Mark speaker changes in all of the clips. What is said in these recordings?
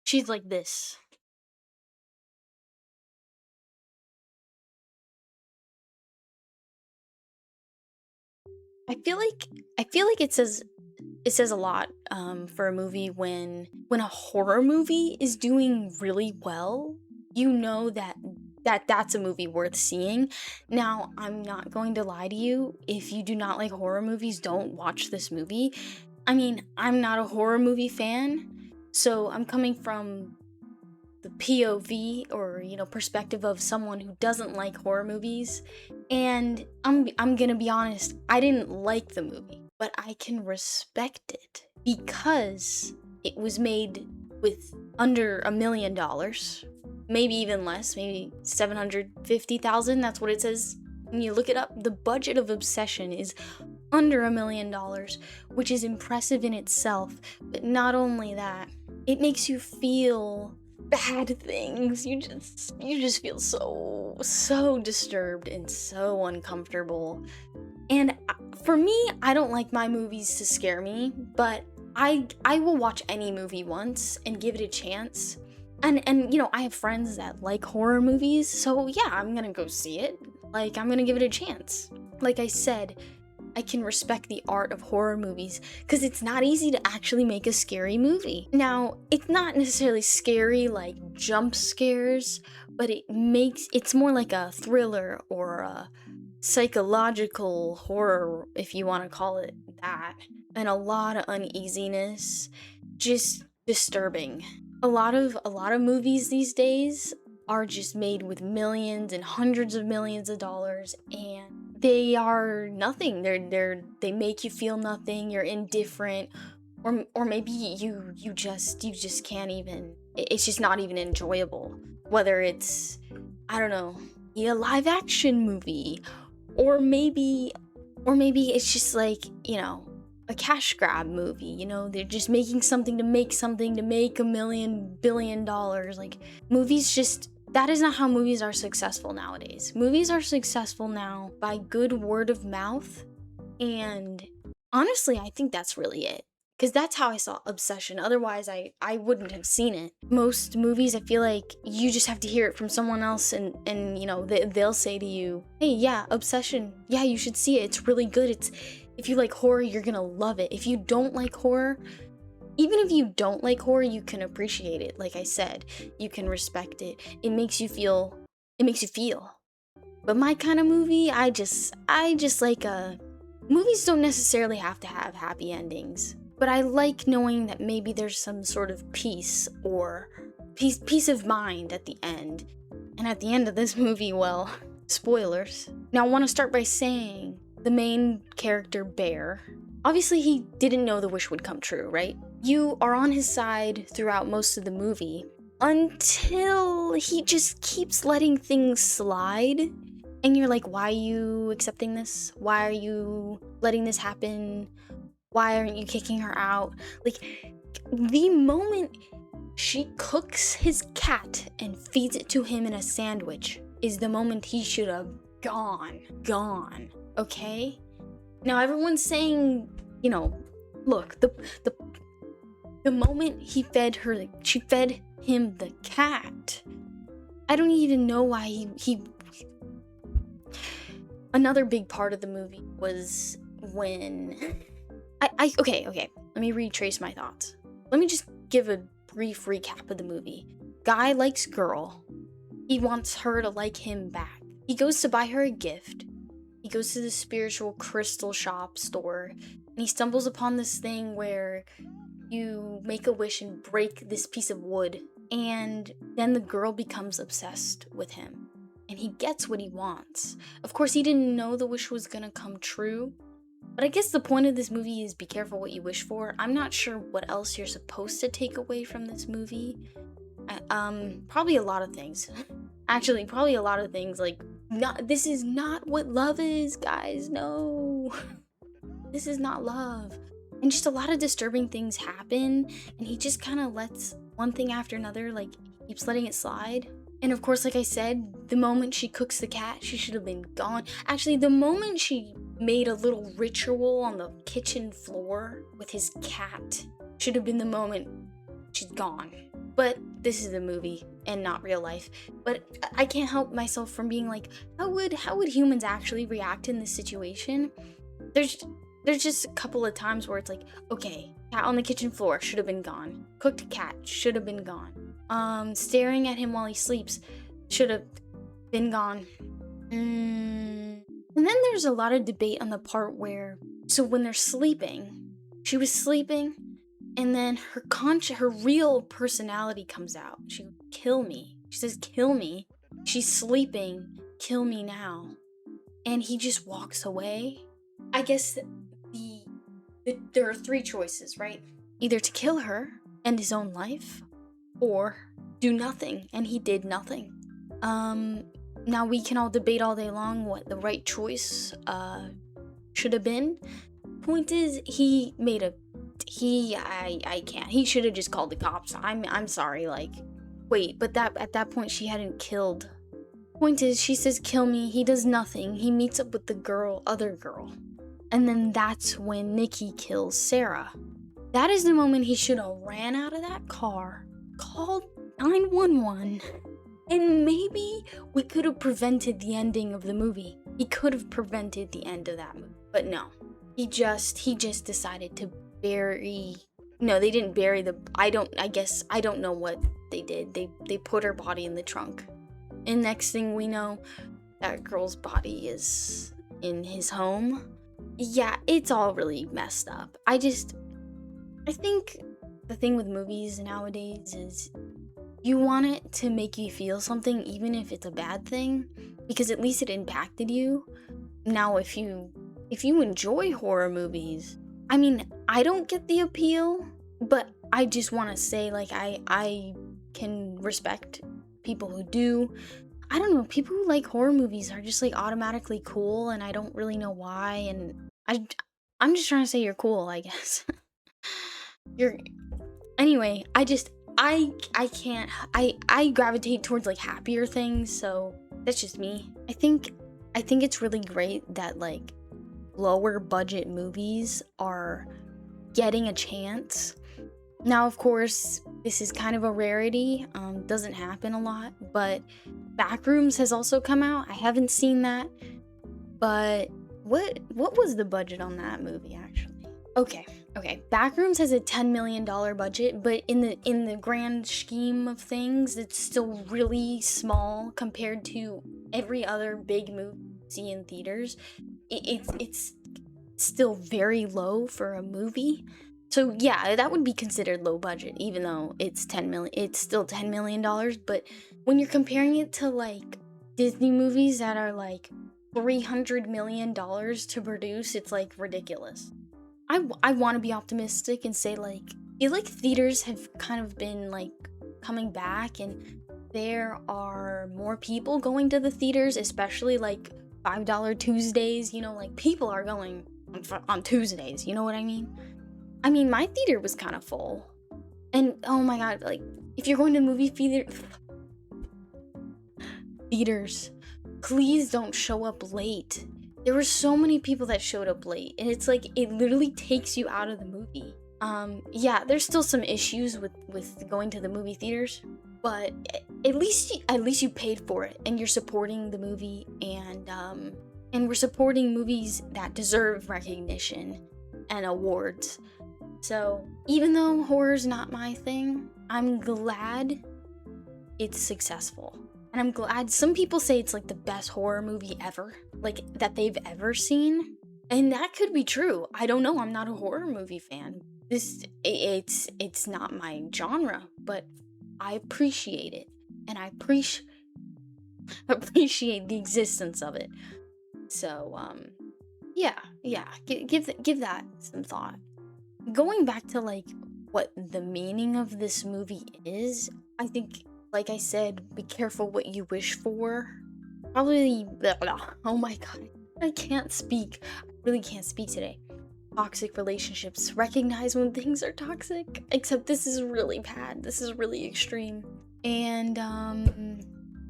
Speaker 1: She's like this. I feel like I feel like it says a lot for a movie when a horror movie is doing really well. You know that's a movie worth seeing. Now, I'm not going to lie to you. If you do not like horror movies, don't watch this movie. I mean, I'm not a horror movie fan, so I'm coming from the POV or perspective of someone who doesn't like horror movies. And I'm going to be honest, I didn't like the movie, but I can respect it because it was made with under $1 million, maybe even less, maybe 750,000. That's what it says. When you look it up, the budget of Obsession is under $1 million, which is impressive in itself. But not only that, it makes you feel bad things. You just feel so disturbed and so uncomfortable. And for me, I don't like my movies to scare me, but I will watch any movie once and give it a chance. And I have friends that like horror movies, so yeah, I'm gonna go see it. Like, I'm gonna give it a chance. Like I said, I can respect the art of horror movies because it's not easy to actually make a scary movie. Now, it's not necessarily scary like jump scares, but it's more like a thriller or a psychological horror, if you want to call it that, and a lot of uneasiness, just disturbing. A lot of movies these days are just made with millions and hundreds of millions of dollars, and they are nothing. They make you feel nothing. You're indifferent, or maybe you just can't even. It's just not even enjoyable. Whether it's, I don't know, a live action movie, or maybe it's just like, a cash grab movie. They're just making something to make something to make $1 million billion. Like, movies just that is not how movies are successful nowadays. Movies are successful now by good word of mouth, and honestly, I think that's really it. Because that's how I saw Obsession. Otherwise, I wouldn't have seen it. Most movies, I feel like you just have to hear it from someone else, and they'll say to you, hey, yeah, Obsession, yeah, you should see it. It's really good. If you like horror, you're gonna love it. If you don't like horror, even if you don't like horror, you can appreciate it. Like I said, you can respect it. It makes you feel. It makes you feel. But my kind of movie, I just like movies don't necessarily have to have happy endings. But I like knowing that maybe there's some sort of peace or peace of mind at the end. And at the end of this movie, well, spoilers. Now I want to start by saying the main character, Bear, obviously he didn't know the wish would come true, right? You are on his side throughout most of the movie until he just keeps letting things slide. And you're like, why are you accepting this? Why are you letting this happen? Why aren't you kicking her out? Like, the moment she cooks his cat and feeds it to him in a sandwich is the moment he should have gone, okay? Now everyone's saying, look, the moment she fed him the cat. I don't even know why he another big part of the movie was when okay, let me retrace my thoughts. Let me just give a brief recap of the movie. Guy likes girl. He wants her to like him back. He goes to buy her a gift. He goes to the spiritual crystal shop store, and he stumbles upon this thing where you make a wish and break this piece of wood, and then the girl becomes obsessed with him, and he gets what he wants. Of course, he didn't know the wish was gonna come true, but I guess the point of this movie is be careful what you wish for. I'm not sure what else you're supposed to take away from this movie. Probably a lot of things. Actually, probably a lot of things, like, this is not what love is, guys. No. This is not love. And just a lot of disturbing things happen, and he just kind of lets one thing after another, like, keeps letting it slide. And of course, like I said, the moment she cooks the cat, she should have been gone. Actually, the moment she made a little ritual on the kitchen floor with his cat should have been the moment she's gone. But this is a movie and not real life. But I can't help myself from being like, how would humans actually react in this situation? There's there's just a couple of times where it's like, okay, cat on the kitchen floor should have been gone. Cooked cat should have been gone. Staring at him while he sleeps should have been gone. And then there's a lot of debate on the part where, so when they're sleeping, she was sleeping, and then her real personality comes out. She goes, kill me. She says, kill me. She's sleeping. Kill me now. And he just walks away. I guess there are three choices, right? Either to kill her, end his own life, or do nothing, and he did nothing. Now we can all debate all day long what the right choice should have been. Point is, I can't. He should have just called the cops. I'm sorry, like, wait, but at that point she hadn't killed. Point is, she says kill me, he does nothing. He meets up with the other girl. And then that's when Nicky kills Sarah. That is the moment he should have ran out of that car, called 911, and maybe we could have prevented the ending of the movie. He could have prevented the end of that movie. But no. He just decided to bury. No, they didn't bury I don't know what they did. They put her body in the trunk. And next thing we know, that girl's body is in his home. Yeah, it's all really messed up. I think the thing with movies nowadays is you want it to make you feel something even if it's a bad thing, because at least it impacted you. Now if you enjoy horror movies, I mean, I don't get the appeal, but I just want to say, like, I can respect people who do. I don't know, people who like horror movies are just like automatically cool, and I don't really know why, and I'm just trying to say you're cool, I guess. Anyway, I can't, I gravitate towards like happier things, so that's just me. I think it's really great that like lower budget movies are getting a chance. Now, of course, this is kind of a rarity, doesn't happen a lot, but Backrooms has also come out. I haven't seen that, but what was the budget on that movie actually? Okay. Backrooms has a $10 million budget, but in the grand scheme of things, it's still really small compared to every other big movie you see in theaters. It's still very low for a movie. So yeah, that would be considered low budget, even though it's still $10 million. But when you're comparing it to like Disney movies that are like $300 million to produce, it's like ridiculous. I want to be optimistic and say like, I feel like theaters have kind of been like coming back, and there are more people going to the theaters, especially like $5 Tuesdays, like people are going on Tuesdays, you know what I mean? I mean, my theater was kind of full. And oh my god, like, if you're going to movie theaters, please don't show up late. There were so many people that showed up late, and it's like, it literally takes you out of the movie. Yeah, there's still some issues with going to the movie theaters, but at least you paid for it, and you're supporting the movie, and we're supporting movies that deserve recognition and awards. So even though horror's not my thing, I'm glad it's successful. And I'm glad some people say it's like the best horror movie ever, like that they've ever seen. And that could be true. I don't know. I'm not a horror movie fan. It's not my genre, but I appreciate it. And I appreciate the existence of it. So, yeah, give that some thought. Going back to like what the meaning of this movie is, I think, like I said, be careful what you wish for. Probably, blah, blah. Oh my god, I can't speak. I really can't speak today. Toxic relationships. Recognize when things are toxic. Except this is really bad. This is really extreme. And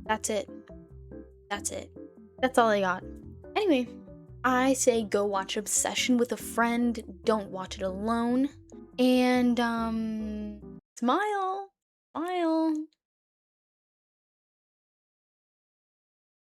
Speaker 1: that's it. That's all I got. Anyway, I say go watch Obsession with a friend. Don't watch it alone. And smile. Bye.